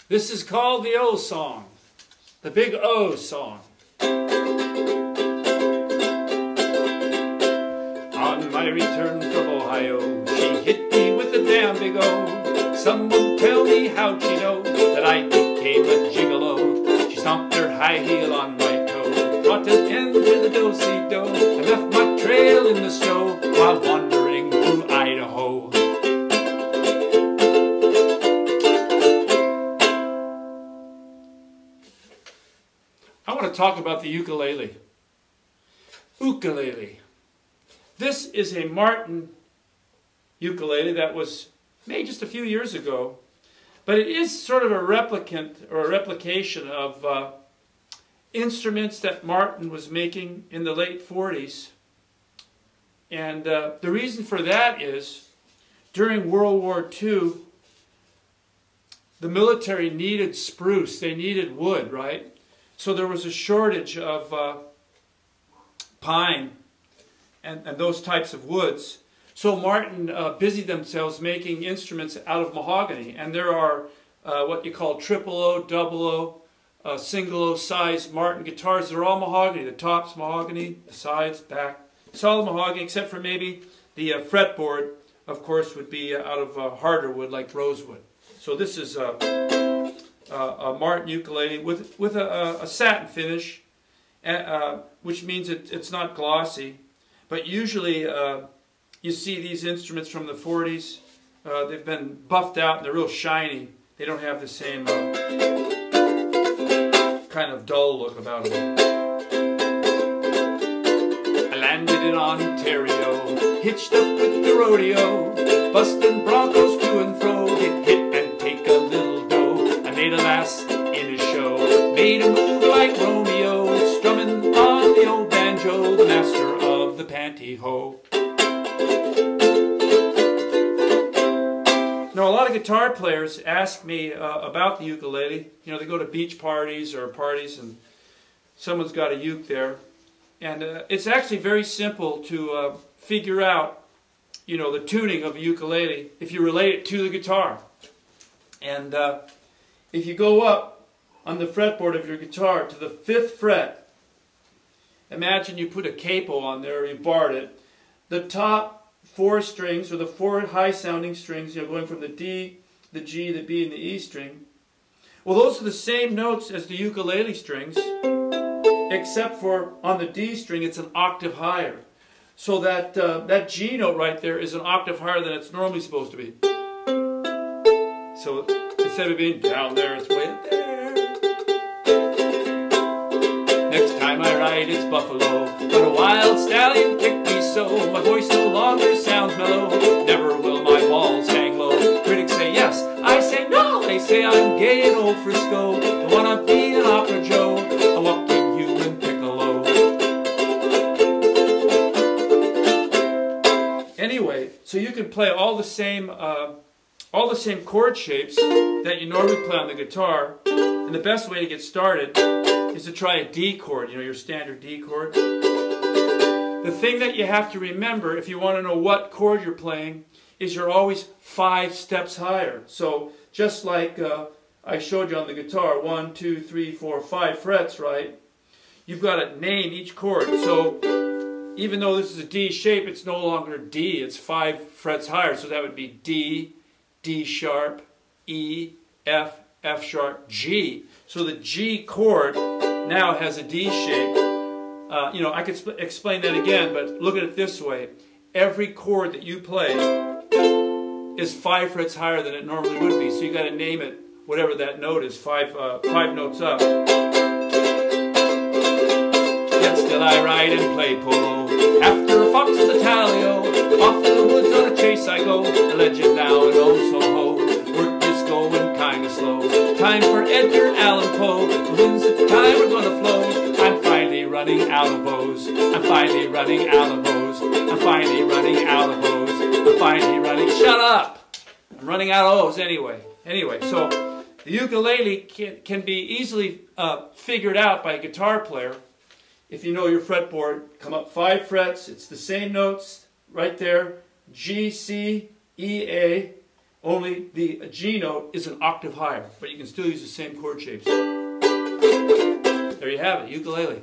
This is called the O song, the big O song. On my return from Ohio, she hit me with a damn big O. Someone tell me how'd she know that I became a gigolo? She stomped her high heel on my toe, brought an end to the do-si-do, and left my trail in the snow while wandering through Idaho. I want to talk about the ukulele. Ukulele. This is a Martin ukulele that was made just a few years ago, but it is sort of a replicant or a replication of instruments that Martin was making in the late 40s. And the reason for that is during World War II, the military needed spruce, they needed wood, right? So there was a shortage of pine and those types of woods. So Martin busied themselves making instruments out of mahogany. And there are what you call triple O, double O, single O size Martin guitars. They're all mahogany. The top's mahogany, the sides, back. It's all mahogany except for maybe the fretboard, of course, would be out of harder wood like rosewood. So this is a Martin ukulele with a satin finish, which means it's not glossy. But usually you see these instruments from the 40s, they've been buffed out and they're real shiny. They don't have the same kind of dull look about them. I landed in Ontario, hitched up with the rodeo, busting broncos to and fro, get hit and take a little dough. I made a lass in a show, made a move like Romeo, strumming on the old banjo, the master of the pantyhose. Now, a lot of guitar players ask me about the ukulele. You know, they go to beach parties or parties and someone's got a uke there. And it's actually very simple to figure out, you know, the tuning of a ukulele if you relate it to the guitar. And if you go up on the fretboard of your guitar to the 5th fret, imagine you put a capo on there, or you barred it. The top 4 strings, or the 4 high-sounding strings, you know, going from the D, the G, the B, and the E string. Well, those are the same notes as the ukulele strings, except for on the D string, it's an octave higher. So that that G note right there is an octave higher than it's normally supposed to be. So instead of being down there, it's way up there. Next time I ride, it's buffalo, but a wild stallion kicked me so, my voice no longer sounds mellow. Never will my balls hang low. Critics say yes, I say no. They say I'm gay and old Frisco, I wanna be an opera Joe, a walking human piccolo. Anyway, so you can play all the same chord shapes that you normally play on the guitar, and the best way to get started is to try a D chord, you know, your standard D chord. The thing that you have to remember if you want to know what chord you're playing is you're always 5 steps higher. So just like I showed you on the guitar, 1, 2, 3, 4, 5 frets, right? You've got to name each chord. So even though this is a D shape, it's no longer D, it's 5 frets higher. So that would be D, D sharp, E, F, F sharp, G. So the G chord now has a D shape. You know, I could explain that again, but look at it this way. Every chord that you play is 5 frets higher than it normally would be. So you got to name it whatever that note is, 5 notes up. Yet still I ride and play polo. After a fox and a talio, off in the woods on a chase I go. A legend now and oh so ho. Work is going kinda slow. Time for Edgar Allan Poe. The winds at the time are gonna flow. I'm finally running out of O's. I'm finally running out of O's. I'm finally running out of O's. I'm finally running. Shut up! I'm running out of O's anyway. So the ukulele can be easily figured out by a guitar player. If you know your fretboard, come up 5 frets. It's the same notes right there. G, C, E, A. only the G note is an octave higher, but you can still use the same chord shapes. There you have it, ukulele.